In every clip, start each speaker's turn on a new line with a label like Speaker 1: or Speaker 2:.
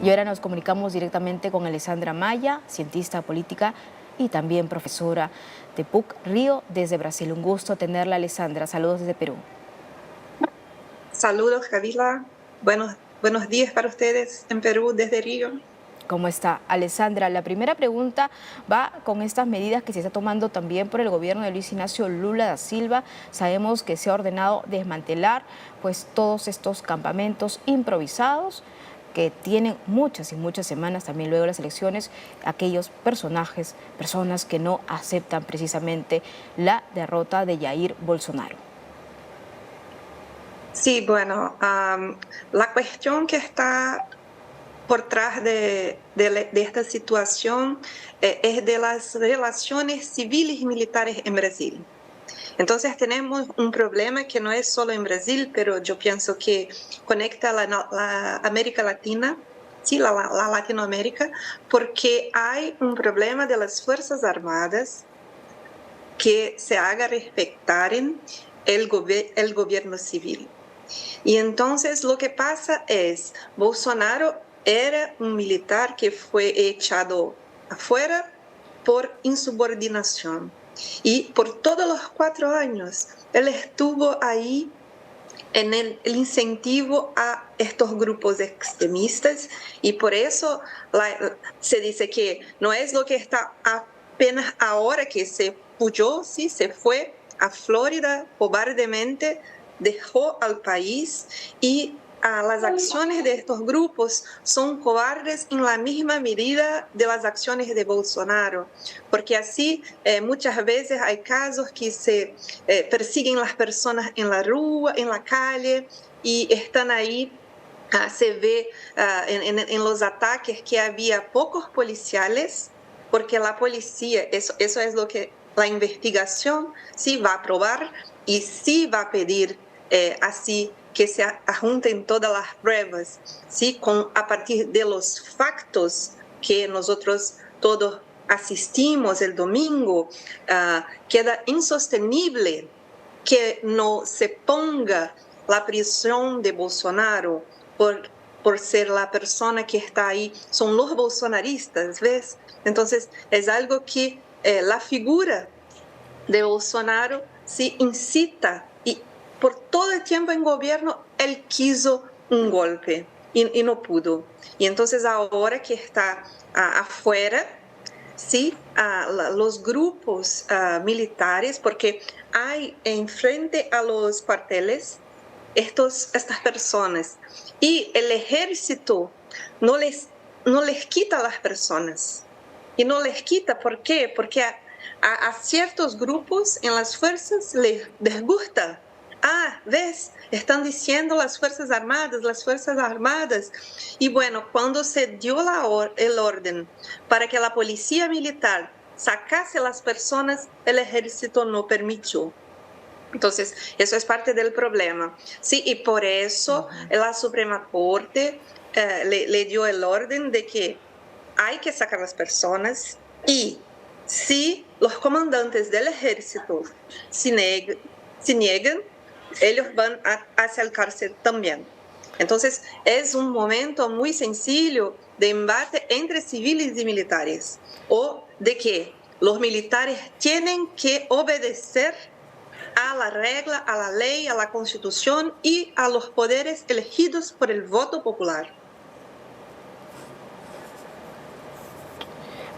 Speaker 1: Y ahora nos comunicamos directamente con Alessandra Maya, cientista política y también profesora de PUC Río desde Brasil. Un gusto tenerla, Alessandra. Saludos desde Perú.
Speaker 2: Saludos, Javila. Buenos días para ustedes en Perú desde Río.
Speaker 1: ¿Cómo está, Alessandra? La primera pregunta va con estas medidas que se está tomando también por el gobierno de Luis Ignacio Lula da Silva. Sabemos que se ha ordenado desmantelar pues todos estos campamentos improvisados que tienen muchas y muchas semanas también luego de las elecciones, aquellos personas que no aceptan precisamente la derrota de Jair Bolsonaro.
Speaker 2: Sí, bueno, la cuestión que está por trás de esta situación es de las relaciones civiles y militares en Brasil. Entonces tenemos un problema que no es solo en Brasil, pero yo pienso que conecta la América Latina, sí, la Latinoamérica, porque hay un problema de las Fuerzas Armadas que se haga respetar el gobierno civil. Y entonces lo que pasa es, Bolsonaro era un militar que fue echado afuera por insubordinación. Y por todos los 4 años, él estuvo ahí en el incentivo a estos grupos extremistas y por eso se dice que no es lo que está apenas ahora que se huyó, ¿sí? Se fue a Florida cobardemente, dejó al país y las acciones de estos grupos son cobardes en la misma medida de las acciones de Bolsonaro, porque así muchas veces hay casos que se persiguen las personas en la rúa, en la calle y están ahí. Se ve en los ataques que había pocos policiales, porque la policía, eso es lo que la investigación sí va a probar y sí va a pedir así que se ajunten todas las pruebas, ¿sí? A partir de los factos que nosotros todos asistimos el domingo, queda insostenible que no se ponga la prisión de Bolsonaro por ser la persona que está ahí. Son los bolsonaristas, ¿ves? Entonces, es algo que la figura de Bolsonaro sí incita y por todo el tiempo en gobierno él quiso un golpe y no pudo. Y entonces ahora que está afuera, sí, los grupos militares, porque hay enfrente a los cuarteles estas personas y el ejército no les quita a las personas. Y no les quita, ¿por qué? Porque a ciertos grupos en las fuerzas les gusta. ¿Ves? Están diciendo las Fuerzas Armadas. Y bueno, cuando se dio el orden para que la policía militar sacase a las personas, el ejército no permitió. Entonces, eso es parte del problema. Sí, y por eso la Suprema Corte le dio el orden de que hay que sacar a las personas y si los comandantes del ejército se niegan, ellos van hacia el cárcel también. Entonces, es un momento muy sencillo de embate entre civiles y militares, o de que los militares tienen que obedecer a la regla, a la ley, a la Constitución y a los poderes elegidos por el voto popular.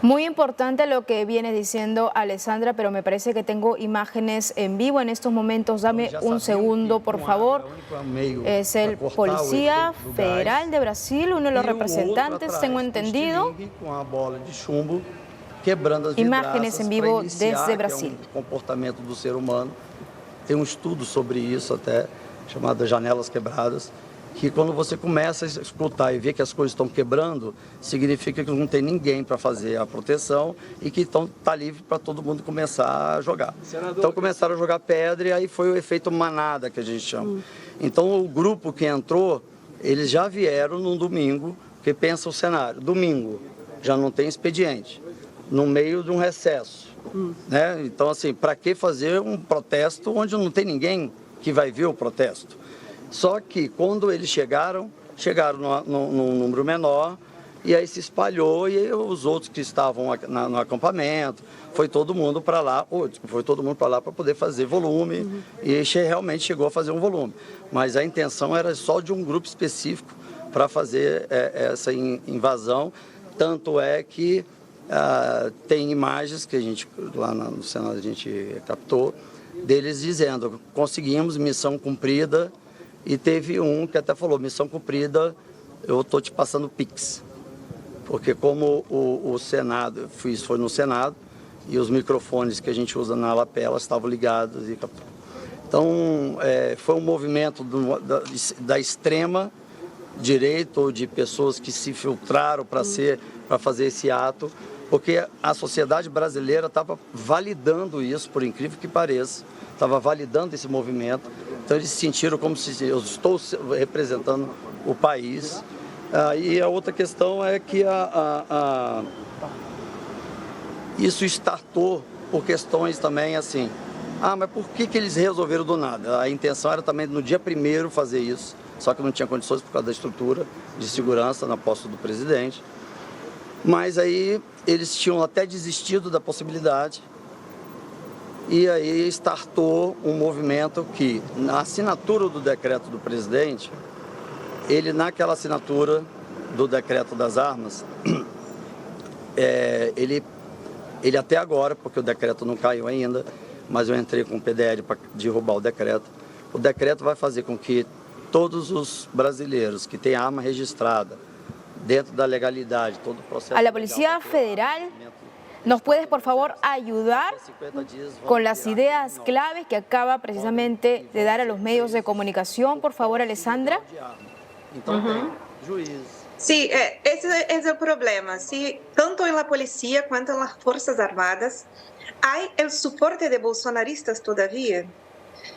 Speaker 1: Muy importante lo que viene diciendo Alessandra, pero me parece que tengo imágenes en vivo en estos momentos. Dame un segundo, por favor. Es el Policía Federal de Brasil, uno de los representantes, tengo entendido. Imágenes en vivo desde Brasil.
Speaker 3: Comportamento do ser humano. Tem estudo sobre isso até, chamado Janelas Quebradas, que quando você começa a escutar e ver que as coisas estão quebrando, significa que não tem ninguém para fazer a proteção e que está livre para todo mundo começar a jogar. Então começaram a jogar pedra e aí foi o efeito manada que a gente chama. Então o grupo que entrou, eles já vieram num domingo, porque pensa o cenário, domingo, já não tem expediente, no meio de um recesso. Né? Então assim, para que fazer um protesto onde não tem ninguém que vai ver o protesto? Só que quando eles chegaram num número menor, e aí se espalhou e os outros que estavam no acampamento, foi todo mundo para lá, foi todo mundo para lá para poder fazer volume, e realmente chegou a fazer um volume. Mas a intenção era só de um grupo específico para fazer essa invasão, tanto é que tem imagens que a gente, lá no Senado, a gente captou, deles dizendo, conseguimos, missão cumprida, e teve um que até falou, missão cumprida, eu estou te passando Pix. Porque como o Senado, isso foi no Senado, e os microfones que a gente usa na lapela estavam ligados. Então, foi um movimento da extrema direita, ou de pessoas que se filtraram para fazer esse ato, porque a sociedade brasileira estava validando isso, por incrível que pareça, estava validando esse movimento. Então, eles se sentiram como se eu estou representando o país. E a outra questão é que isso startou por questões também assim. Mas por que eles resolveram do nada? A intenção era também no dia 1º fazer isso, só que não tinha condições por causa da estrutura de segurança na posse do presidente. Mas aí eles tinham até desistido da possibilidade, e aí startou um movimento que, na assinatura do decreto do presidente, ele, naquela assinatura do decreto das armas, ele até agora, porque o decreto não caiu ainda, mas eu entrei com o PDL para derrubar o decreto vai fazer com que todos os brasileiros que têm arma registrada dentro da legalidade, todo o processo...
Speaker 1: A la Policía Federal, ¿nos puedes, por favor, ayudar con las ideas claves que acaba precisamente de dar a los medios de comunicación? Por favor, Alessandra.
Speaker 2: Sí, ese es el problema. Sí, tanto en la policía cuanto en las Fuerzas Armadas hay el soporte de bolsonaristas todavía.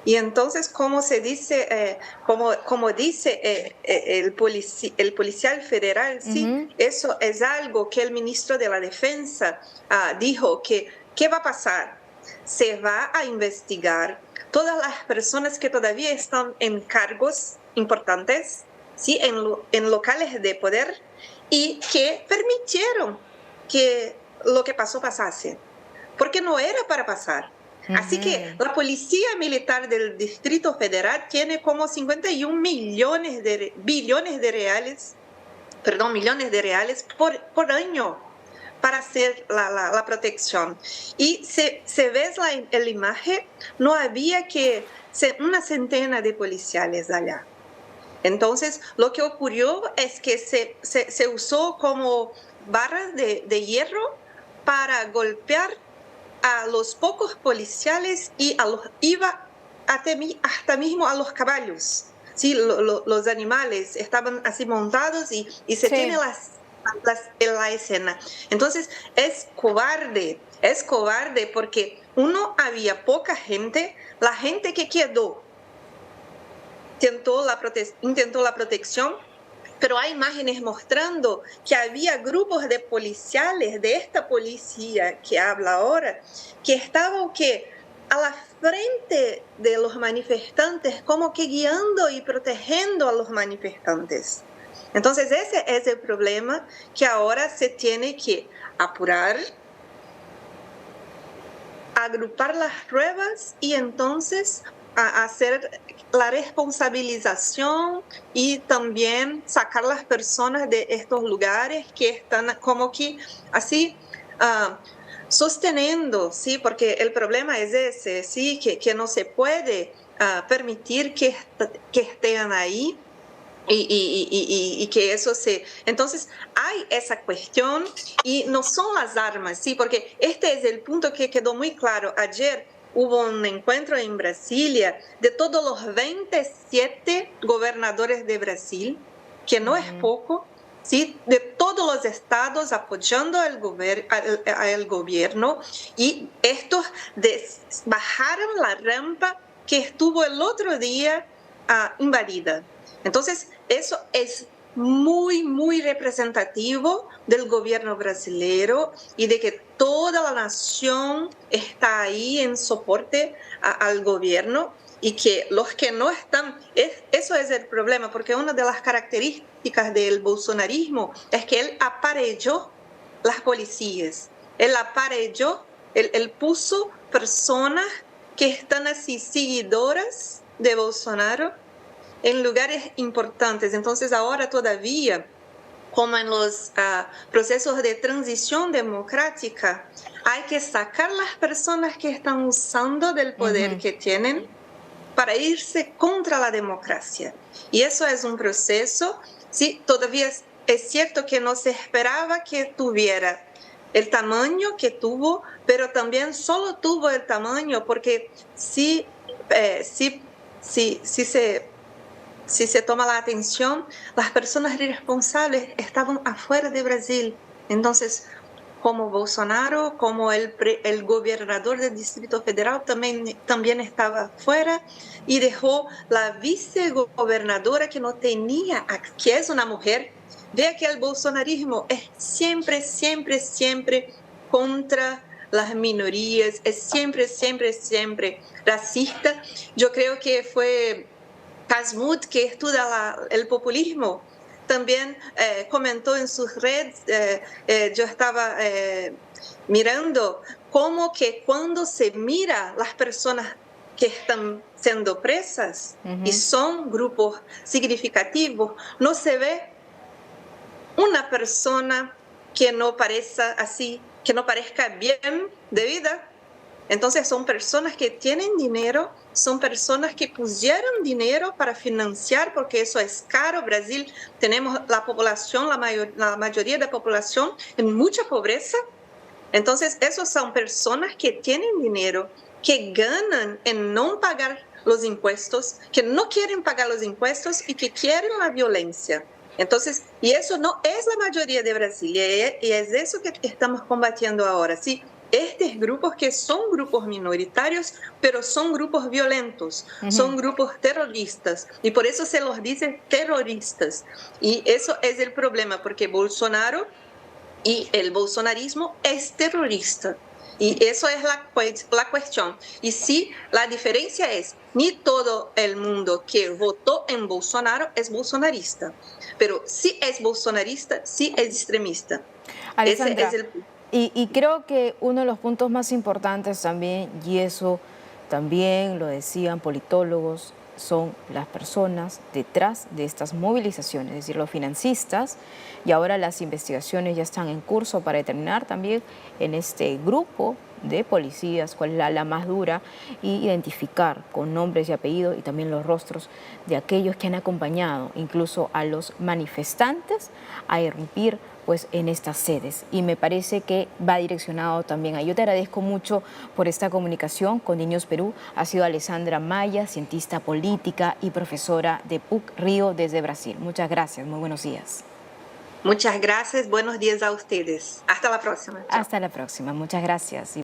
Speaker 2: Y entonces, como se dice, como dice el policial federal, sí, eso es algo que el ministro de la Defensa dijo que ¿qué va a pasar? Se va a investigar todas las personas que todavía están en cargos importantes, ¿sí? en locales de poder, y que permitieron que lo que pasó pasase, porque no era para pasar. Así que la Policía Militar del Distrito Federal tiene como 51 millones de reales por año para hacer la protección. Y se ve la imagen, no había que una centena de policiales allá. Entonces, lo que ocurrió es que se usó como barras de hierro para golpear a los pocos policiales y iba hasta mismo a los caballos. Sí, los animales estaban así montados y se tiene la escena. Entonces, es cobarde porque había poca gente, la gente que quedó intentó la protección, pero hay imágenes mostrando que había grupos de policiales de esta policía que habla ahora, que estaban a la frente de los manifestantes, como que guiando y protegiendo a los manifestantes. Entonces ese es el problema que ahora se tiene que apurar, agrupar las pruebas y entonces hacer la responsabilización y también sacar las personas de estos lugares que están como que así sosteniendo, ¿sí? Porque el problema es ese, ¿sí? Que no se puede permitir que estén ahí y que eso se... Entonces hay esa cuestión y no son las armas, ¿sí? Porque este es el punto que quedó muy claro ayer. Hubo un encuentro en Brasilia de todos los 27 gobernadores de Brasil, que no es poco, ¿sí? De todos los estados apoyando al gobierno, y estos bajaron la rampa que estuvo el otro día invadida. Entonces, eso es muy, muy representativo del gobierno brasileño y de que toda la nación está ahí en soporte al gobierno. y que los que no están, eso es el problema, porque una de las características del bolsonarismo es que él aparelló las policías, él aparelló, él puso personas que están así seguidoras de Bolsonaro en lugares importantes. Entonces ahora todavía, como en los procesos de transición democrática, hay que sacar las personas que están usando del poder que tienen para irse contra la democracia. Y eso es un proceso, sí, todavía es cierto que no se esperaba que tuviera el tamaño que tuvo, pero también solo tuvo el tamaño porque si se toma la atención, las personas responsables estaban afuera de Brasil. Entonces, como Bolsonaro, como el gobernador del Distrito Federal también estaba fuera y dejó la vicegobernadora que no tenía, que es una mujer. Vea que el bolsonarismo es siempre, siempre, siempre contra las minorías, es siempre, siempre, siempre racista. Yo creo que fue Casmut, que estudia el populismo, también comentó en sus redes, yo estaba mirando cómo que cuando se mira las personas que están siendo presas y son grupos significativos, no se ve una persona que no parezca así, que no parezca bien de vida. Entonces son personas que tienen dinero, son personas que pusieron dinero para financiar, porque eso es caro. Brasil tenemos la población, la mayoría de la población en mucha pobreza. Entonces esos son personas que tienen dinero, que ganan en no pagar los impuestos, que no quieren pagar los impuestos y que quieren la violencia. Entonces, y eso no es la mayoría de Brasil, y es eso que estamos combatiendo ahora, ¿sí? Estos grupos que son grupos minoritarios, pero son grupos violentos, son grupos terroristas, y por eso se los dice terroristas. Y eso es el problema, porque Bolsonaro y el bolsonarismo es terrorista. Y eso es la cuestión. Y sí, la diferencia es, ni todo el mundo que votó en Bolsonaro es bolsonarista, pero sí es bolsonarista, sí es extremista.
Speaker 1: Alessandra,
Speaker 2: Ese es el...
Speaker 1: y creo que uno de los puntos más importantes también, y eso también lo decían politólogos, son las personas detrás de estas movilizaciones, es decir, los financistas, y ahora las investigaciones ya están en curso para determinar también en este grupo de policías cuál es la más dura y identificar con nombres y apellidos y también los rostros de aquellos que han acompañado incluso a los manifestantes a irrumpir pues en estas sedes, y me parece que va direccionado también a. Yo te agradezco mucho por esta comunicación con Niños Perú. Ha sido Alessandra Maya, cientista política y profesora de PUC Río desde Brasil. Muchas gracias, muy buenos días.
Speaker 2: Muchas gracias, buenos días a ustedes. Hasta la próxima. Chao.
Speaker 1: Hasta la próxima, muchas gracias.